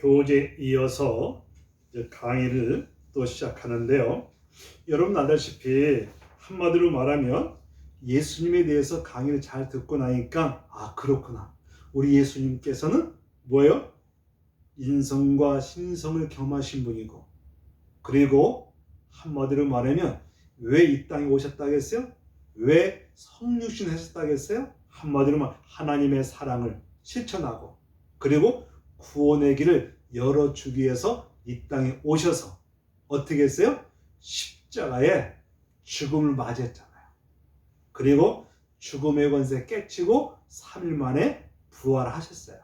교재에 이어서 이제 강의를 또 시작하는데요. 여러분 알다시피 한마디로 말하면 예수님에 대해서 강의를 잘 듣고 나니까 그렇구나. 우리 예수님께서는 뭐예요? 인성과 신성을 겸하신 분이고, 그리고 한마디로 말하면 왜 이 땅에 오셨다겠어요? 왜 성육신 하셨다겠어요? 한마디로 말하면 하나님의 사랑을 실천하고, 그리고 구원의 길을 열어주기 위해서 이 땅에 오셔서 어떻게 했어요? 십자가에 죽음을 맞이했잖아요. 그리고 죽음의 권세 깨치고 3일 만에 부활하셨어요.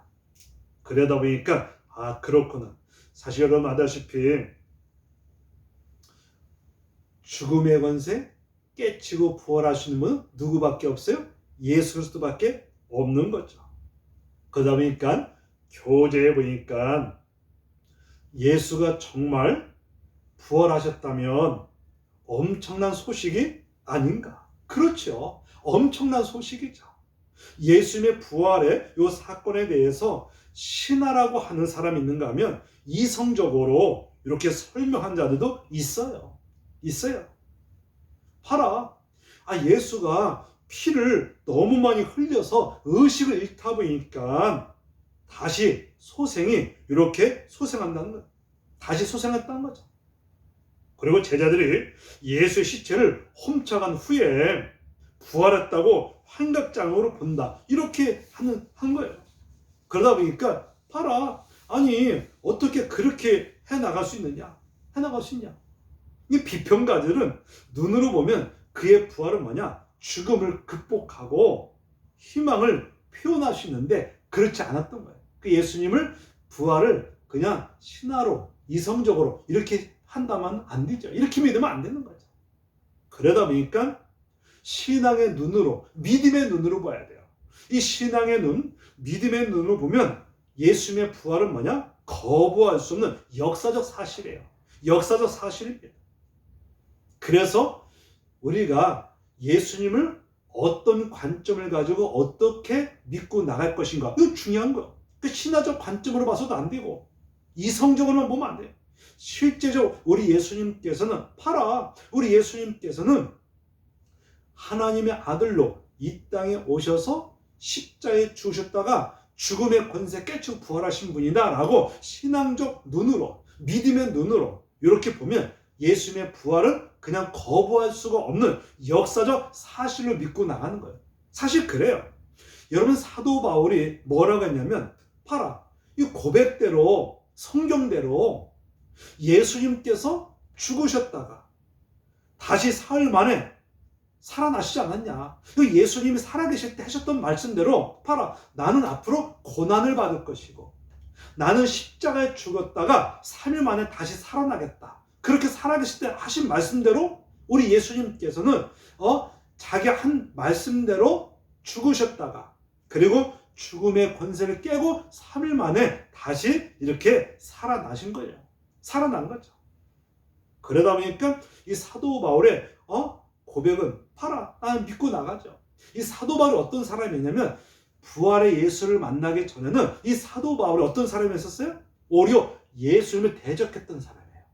그러다 보니까 그렇구나. 사실 여러분 아다시피 죽음의 권세 깨치고 부활하시는 분은 누구밖에 없어요? 예수 그리스도밖에 없는 거죠. 그러다 보니까 교재에 보니까 예수가 정말 부활하셨다면 엄청난 소식이 아닌가? 그렇죠. 엄청난 소식이죠. 예수님의 부활의 이 사건에 대해서 신하라고 하는 사람이 있는가 하면 이성적으로 이렇게 설명한 자들도 있어요. 봐라. 예수가 피를 너무 많이 흘려서 의식을 잃다 보니까 다시 소생이 이렇게 소생한다는 거예요. 다시 소생했다는 거죠. 그리고 제자들이 예수의 시체를 훔쳐간 후에 부활했다고 환각장으로 본다. 이렇게 한 거예요. 그러다 보니까 봐라. 어떻게 그렇게 해나갈 수 있느냐? 이 비평가들은 눈으로 보면 그의 부활은 뭐냐? 죽음을 극복하고 희망을 표현하시는데 그렇지 않았던 거예요. 그 예수님을 부활을 그냥 신화로 이성적으로 이렇게 한다면 안 되죠. 이렇게 믿으면 안 되는 거죠. 그러다 보니까 신앙의 눈으로, 믿음의 눈으로 봐야 돼요. 이 신앙의 눈, 믿음의 눈으로 보면 예수님의 부활은 뭐냐? 거부할 수 없는 역사적 사실이에요. 역사적 사실입니다. 그래서 우리가 예수님을 어떤 관점을 가지고 어떻게 믿고 나갈 것인가, 이거 중요한 거예요. 신화적 관점으로 봐서도 안 되고 이성적으로만 보면 안 돼요. 실제적으로 우리 예수님께서는 우리 예수님께서는 하나님의 아들로 이 땅에 오셔서 십자가에 죽으셨다가 죽음의 권세 깨치고 부활하신 분이다라고 신앙적 눈으로, 믿음의 눈으로 이렇게 보면 예수님의 부활은 그냥 거부할 수가 없는 역사적 사실로 믿고 나가는 거예요. 사실 그래요. 여러분 사도 바울이 뭐라고 했냐면 이 고백대로, 성경대로 예수님께서 죽으셨다가 다시 사흘 만에 살아나시지 않았냐. 예수님이 살아계실 때 하셨던 말씀대로 나는 앞으로 고난을 받을 것이고 나는 십자가에 죽었다가 3일 만에 다시 살아나겠다. 그렇게 살아계실 때 하신 말씀대로 우리 예수님께서는 자기 한 말씀대로 죽으셨다가 그리고 죽음의 권세를 깨고 3일 만에 다시 이렇게 살아나신 거예요. 살아난 거죠. 그러다 보니까 이 사도 바울의 고백은 나는 믿고 나가죠. 이 사도 바울이 어떤 사람이냐면 부활의 예수를 만나기 전에는 이 사도 바울이 어떤 사람이었어요? 오히려 예수님을 대적했던 사람이에요.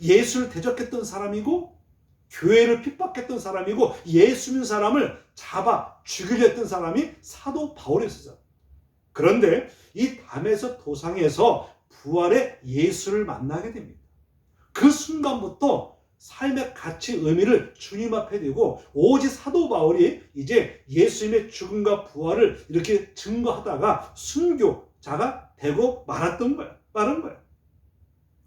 예수를 대적했던 사람이고 교회를 핍박했던 사람이고 예수 믿는 사람을 잡아 죽이려 했던 사람이 사도 바울이었어요. 그런데 이 담에서 도상에서 부활의 예수를 만나게 됩니다. 그 순간부터 삶의 가치, 의미를 주님 앞에 두고 오직 사도 바울이 이제 예수님의 죽음과 부활을 이렇게 증거하다가 순교자가 되고 말았던 거예요.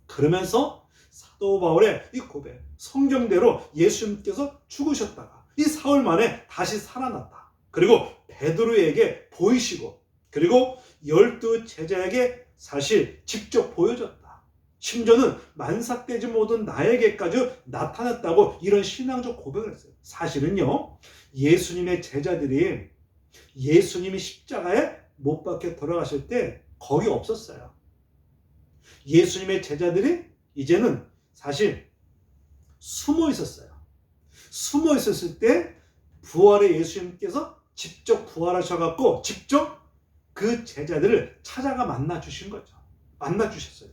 그러면서 사도 바울의 이 고백, 성경대로 예수님께서 죽으셨다가 이 사흘 만에 다시 살아났다. 그리고 베드로에게 보이시고 그리고 12 제자에게 사실 직접 보여줬다. 심지어는 만삭되지 못한 나에게까지 나타났다고 이런 신앙적 고백을 했어요. 사실은요, 예수님의 제자들이 예수님이 십자가에 못 박혀 돌아가실 때 거기 없었어요. 예수님의 제자들이 이제는 사실 숨어 있었어요. 숨어 있었을 때 부활의 예수님께서 직접 부활하셔갖고 직접 그 제자들을 찾아가 만나 주신 거죠. 만나주셨어요.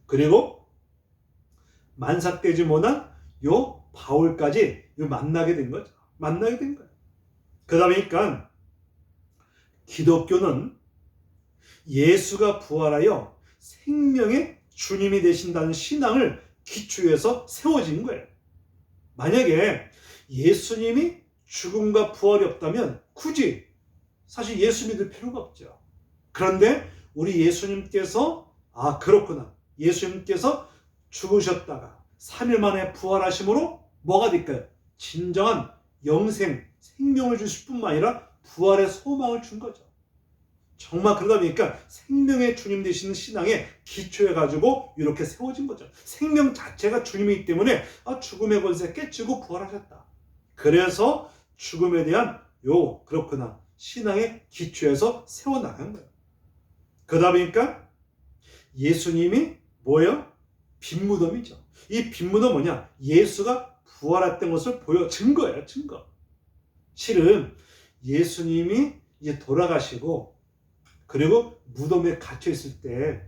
그리고 만삭되지 못한 요 바울까지 만나게 된 거죠. 만나게 된 거예요. 그러다 보니까 기독교는 예수가 부활하여 생명의 주님이 되신다는 신앙을 기초해서 세워진 거예요. 만약에 예수님이 죽음과 부활이 없다면 굳이 사실 예수 믿을 필요가 없죠. 그런데 우리 예수님께서 그렇구나. 예수님께서 죽으셨다가 3일 만에 부활하심으로 뭐가 될까요? 진정한 영생, 생명을 주실 뿐만 아니라 부활의 소망을 준 거죠. 정말 그러다 보니까 생명의 주님 되시는 신앙에 기초해가지고 이렇게 세워진 거죠. 생명 자체가 주님이기 때문에 죽음의 권세 깨치고 부활하셨다. 그래서 죽음에 대한 그렇구나. 신앙에 기초해서 세워나간 거예요. 그러다 보니까 예수님이 뭐예요? 빈무덤이죠. 이 빈무덤 뭐냐? 예수가 부활했던 것을 증거예요. 증거. 실은 예수님이 이제 돌아가시고 그리고 무덤에 갇혀 있을 때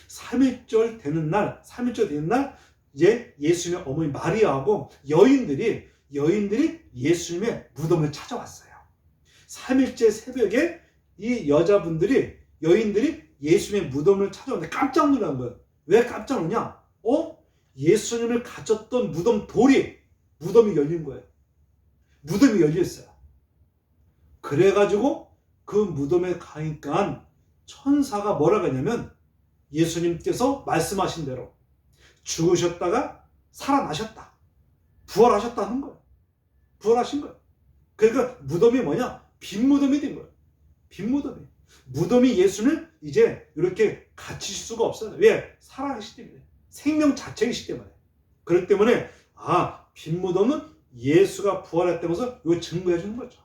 3일절 되는 날 이제 예수님의 어머니 마리아하고 여인들이 예수님의 무덤을 찾아왔어요. 3일째 새벽에 이 여인들이 예수님의 무덤을 찾아왔는데 깜짝 놀란 거예요. 왜 깜짝 놀냐? 예수님을 갇혔던 무덤이 열린 거예요. 무덤이 열렸어요. 그래가지고 그 무덤에 가니까 천사가 뭐라고 하냐면 예수님께서 말씀하신 대로 죽으셨다가 살아나셨다. 부활하셨다는 거예요. 부활하신 거예요. 그러니까 무덤이 뭐냐? 빈 무덤이 된 거예요. 빈 무덤이. 무덤이 예수를 이제 이렇게 갇힐 수가 없어요. 왜? 살아계시기 때문에. 생명 자체이시기 때문에. 그렇기 때문에 빈 무덤은 예수가 부활했다는 것을 증거해 주는 거죠.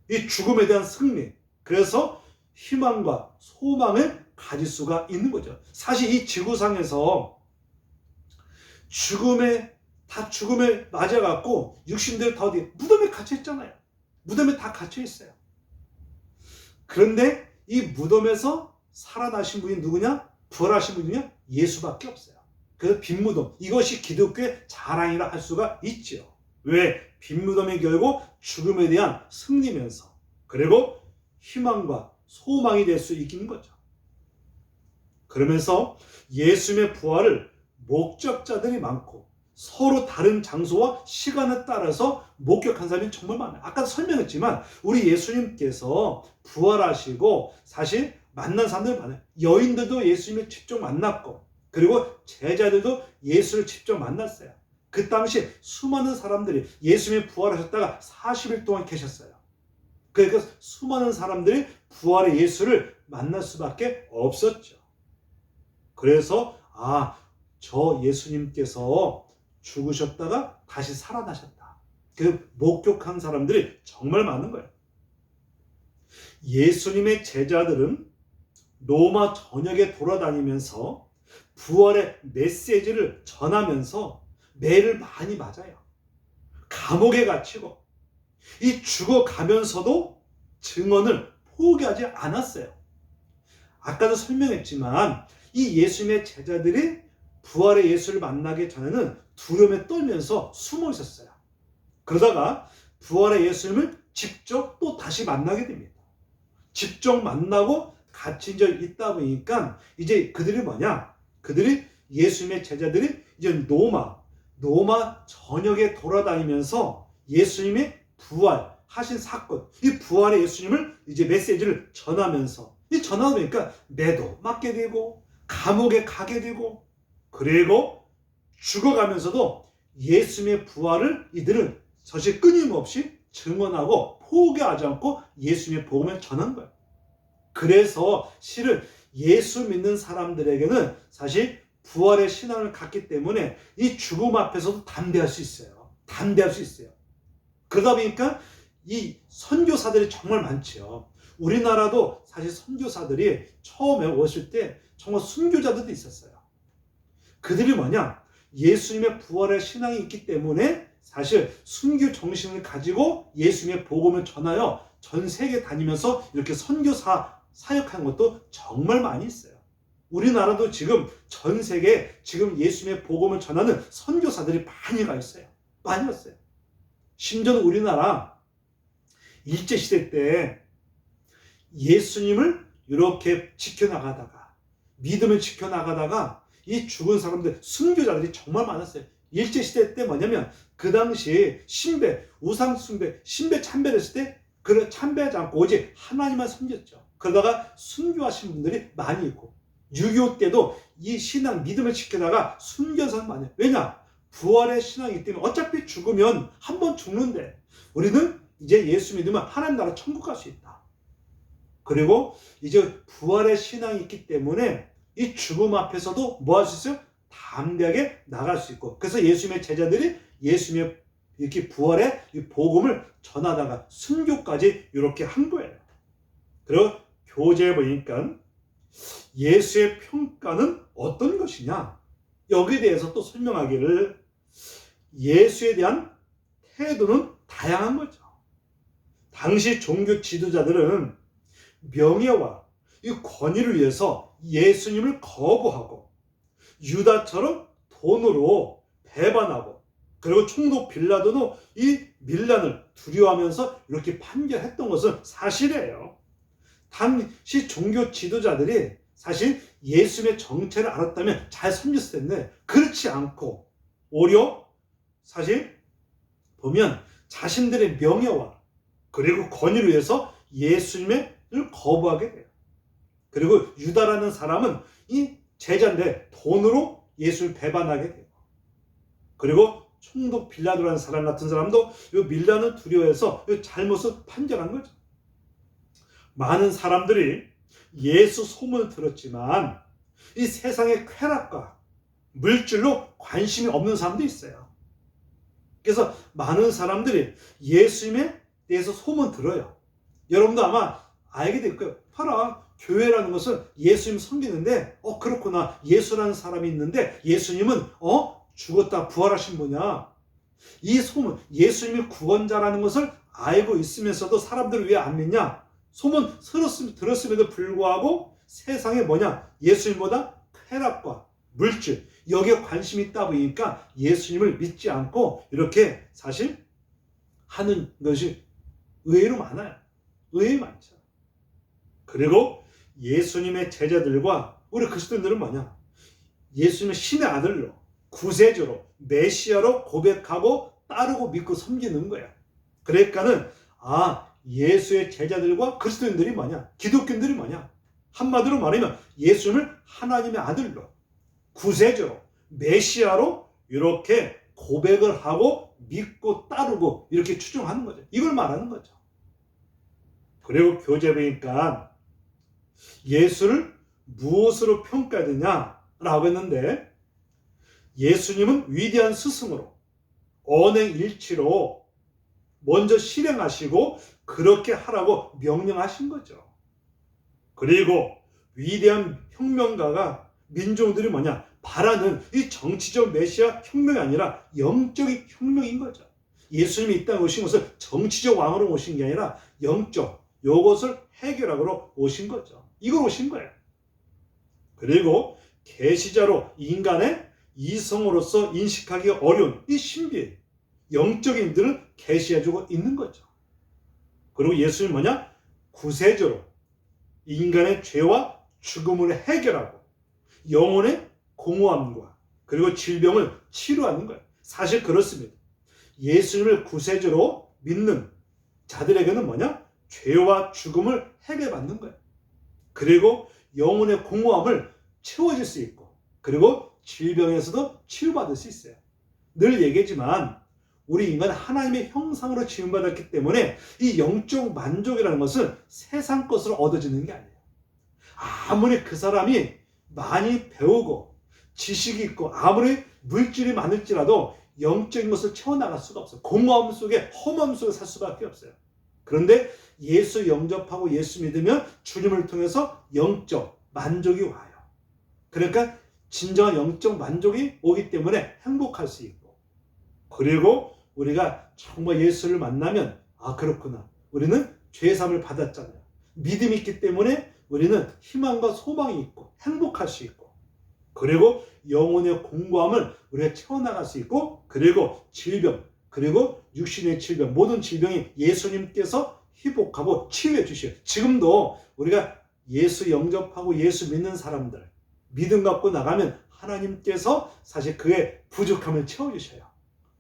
이 죽음에 대한 승리. 그래서 희망과 소망을 가질 수가 있는 거죠. 사실 이 지구상에서 죽음에 맞아갖고 육신들 다 어디 무덤에 갇혀 있잖아요. 무덤에 다 갇혀 있어요. 그런데 이 무덤에서 살아나신 분이 누구냐? 부활하신 분이냐? 예수밖에 없어요. 그래서 빈 무덤, 이것이 기독교의 자랑이라 할 수가 있죠. 왜? 빈 무덤이 결국 죽음에 대한 승리면서 그리고 희망과 소망이 될 수 있는 거죠. 그러면서 예수님의 부활을 목격자들이 많고 서로 다른 장소와 시간에 따라서 목격한 사람이 정말 많아요. 아까 설명했지만 우리 예수님께서 부활하시고 사실 만난 사람들 많아요. 여인들도 예수님을 직접 만났고 그리고 제자들도 예수를 직접 만났어요. 그 당시 수많은 사람들이 예수님이 부활하셨다가 40일 동안 계셨어요. 그러니까 수많은 사람들이 부활의 예수를 만날 수밖에 없었죠. 그래서 저 예수님께서 죽으셨다가 다시 살아나셨다. 그 목격한 사람들이 정말 많은 거예요. 예수님의 제자들은 로마 전역에 돌아다니면서 부활의 메시지를 전하면서 매를 많이 맞아요. 감옥에 갇히고 이 죽어가면서도 증언을 포기하지 않았어요. 아까도 설명했지만 이 예수님의 제자들이 부활의 예수를 만나기 전에는 두려움에 떨면서 숨어 있었어요. 그러다가 부활의 예수님을 직접 또 다시 만나게 됩니다. 직접 만나고 갇힌 적이 있다 보니까 이제 예수님의 제자들이 이제 로마 전역에 돌아다니면서 예수님의 부활하신 사건, 이 부활의 예수님을 이제 메시지를 전하면서 전하다 보니까 매도 맞게 되고 감옥에 가게 되고 그리고 죽어가면서도 예수님의 부활을 이들은 사실 끊임없이 증언하고 포기하지 않고 예수님의 복음을 전한 거예요. 그래서 실은 예수 믿는 사람들에게는 사실 부활의 신앙을 갖기 때문에 이 죽음 앞에서도 담대할 수 있어요. 담대할 수 있어요. 그러다 보니까 이 선교사들이 정말 많죠. 우리나라도 사실 선교사들이 처음에 오실 때 정말 순교자들도 있었어요. 그들이 예수님의 부활의 신앙이 있기 때문에 사실 순교 정신을 가지고 예수님의 복음을 전하여 전 세계 다니면서 이렇게 선교사 사역하는 것도 정말 많이 있어요. 우리나라도 지금 전 세계에 지금 예수님의 복음을 전하는 선교사들이 많이 가 있어요. 많이 왔어요. 심지어 우리나라 일제시대 때 예수님을 이렇게 지켜나가다가, 믿음을 지켜나가다가 이 죽은 사람들, 순교자들이 정말 많았어요. 일제시대 때 뭐냐면 그 당시 신배, 우상숭배, 신배 참배를 했을 때 그를 참배하지 않고 오직 하나님만 섬겼죠. 그러다가 순교하신 분들이 많이 있고, 6.25 때도 이 신앙, 믿음을 지키다가 순교한 사람 많아요. 왜냐? 부활의 신앙이기 때문에 어차피 죽으면 한 번 죽는데 우리는 이제 예수 믿으면 하나님 나라 천국 갈 수 있다. 그리고 이제 부활의 신앙이 있기 때문에 이 죽음 앞에서도 뭐 할 수 있어요? 담대하게 나갈 수 있고, 그래서 예수님의 제자들이 예수님의 이렇게 부활의 이 복음을 전하다가 순교까지 이렇게 한 거예요. 그리고 교재에 보니까 예수의 평가는 어떤 것이냐, 여기에 대해서 또 설명하기를, 예수에 대한 태도는 다양한 거죠. 당시 종교 지도자들은 명예와 이 권위를 위해서 예수님을 거부하고 유다처럼 돈으로 배반하고, 그리고 총독 빌라도도 이 밀란을 두려워하면서 이렇게 판결했던 것은 사실이에요. 당시 종교 지도자들이 사실 예수님의 정체를 알았다면 잘 섬겼을 텐데 그렇지 않고 오히려 사실 보면 자신들의 명예와 그리고 권위를 위해서 예수님을 거부하게 돼요. 그리고 유다라는 사람은 이 제자인데 돈으로 예수를 배반하게 돼요. 그리고 총독 빌라도라는 사람 같은 사람도 이 밀란을 두려워해서 이 잘못을 판결한 거죠. 많은 사람들이 예수 소문을 들었지만 이 세상의 쾌락과 물질로 관심이 없는 사람도 있어요. 그래서 많은 사람들이 예수님에 대해서 소문 들어요. 여러분도 아마 알게 될 거예요. 봐라, 교회라는 것은 예수님 섬기는데 그렇구나, 예수라는 사람이 있는데 예수님은 죽었다 부활하신 분이야. 이 소문, 예수님이 구원자라는 것을 알고 있으면서도 사람들을 왜 안 믿냐? 소문 들었음에도 불구하고 세상에 뭐냐? 예수님보다 쾌락과 물질, 여기에 관심이 있다 보니까 예수님을 믿지 않고 이렇게 사실 하는 것이 의외로 많아요. 의외로 많죠. 그리고 예수님의 제자들과 우리 그리스도인들은 뭐냐? 예수님의 신의 아들로, 구세주로, 메시아로 고백하고 따르고 믿고 섬기는 거야. 그러니까는 예수의 제자들과 그리스도인들이 뭐냐? 기독교인들이 뭐냐? 한마디로 말하면 예수님을 하나님의 아들로, 구세주로, 메시아로 이렇게 고백을 하고 믿고 따르고 이렇게 추종하는 거죠. 이걸 말하는 거죠. 그리고 교재 보니까 예수를 무엇으로 평가되냐라고 했는데, 예수님은 위대한 스승으로 언행일치로 먼저 실행하시고 그렇게 하라고 명령하신 거죠. 그리고 위대한 혁명가가 민족들이 뭐냐? 바라는 이 정치적 메시아 혁명이 아니라 영적인 혁명인 거죠. 예수님이 이 땅에 오신 것은 정치적 왕으로 오신 게 아니라 영적, 이것을 해결하러 오신 거죠. 이걸 오신 거예요. 그리고 계시자로 인간의 이성으로서 인식하기 어려운 이 신비, 영적인 일들을 계시해주고 있는 거죠. 그리고 예수님 뭐냐? 구세주로 인간의 죄와 죽음을 해결하고 영혼의 공허함과 그리고 질병을 치료하는 거예요. 사실 그렇습니다. 예수님을 구세주로 믿는 자들에게는 뭐냐? 죄와 죽음을 해결받는 거예요. 그리고 영혼의 공허함을 채워질 수 있고, 그리고 질병에서도 치유받을 수 있어요. 늘 얘기하지만 우리 인간은 하나님의 형상으로 지음받았기 때문에 이 영적 만족이라는 것은 세상 것으로 얻어지는 게 아니에요. 아무리 그 사람이 많이 배우고 지식이 있고 아무리 물질이 많을지라도 영적인 것을 채워나갈 수가 없어요. 공허함 속에, 험함 속에 살 수밖에 없어요. 그런데 예수 영접하고 예수 믿으면 주님을 통해서 영적 만족이 와요. 그러니까 진정한 영적 만족이 오기 때문에 행복할 수 있고, 그리고 우리가 정말 예수를 만나면 그렇구나, 우리는 죄사함을 받았잖아요. 믿음이 있기 때문에 우리는 희망과 소망이 있고 행복할 수 있고, 그리고 영혼의 공고함을 우리가 채워나갈 수 있고, 그리고 질병, 그리고 육신의 질병, 모든 질병이 예수님께서 회복하고 치유해 주셔요. 지금도 우리가 예수 영접하고 예수 믿는 사람들 믿음 갖고 나가면 하나님께서 사실 그의 부족함을 채워주셔요.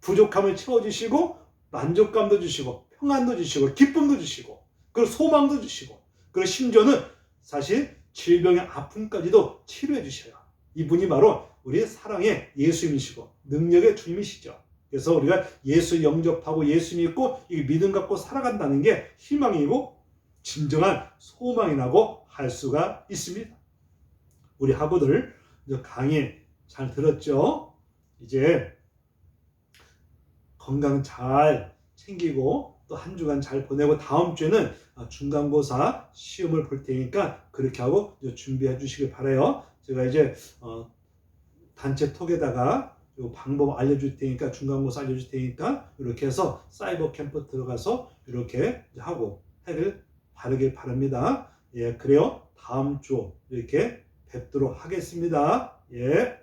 부족함을 채워주시고 만족감도 주시고 평안도 주시고 기쁨도 주시고 그리고 소망도 주시고, 그리고 심지어는 사실 질병의 아픔까지도 치료해 주셔요. 이분이 바로 우리의 사랑의 예수님이시고 능력의 주님이시죠. 그래서 우리가 예수 영접하고 예수 믿고 이 믿음 갖고 살아간다는 게 희망이고 진정한 소망이라고 할 수가 있습니다. 우리 학우들 강의 잘 들었죠? 이제 건강 잘 챙기고 또 한 주간 잘 보내고 다음 주에는 중간고사 시험을 볼 테니까 그렇게 하고 준비해 주시길 바라요. 제가 이제 단체 톡에다가 요 방법 알려줄 테니까, 중간고사 알려줄 테니까 이렇게 해서 사이버 캠프 들어가서 이렇게 하고 하길 바르길 바랍니다. 예, 그래요. 다음 주 이렇게 뵙도록 하겠습니다. 예.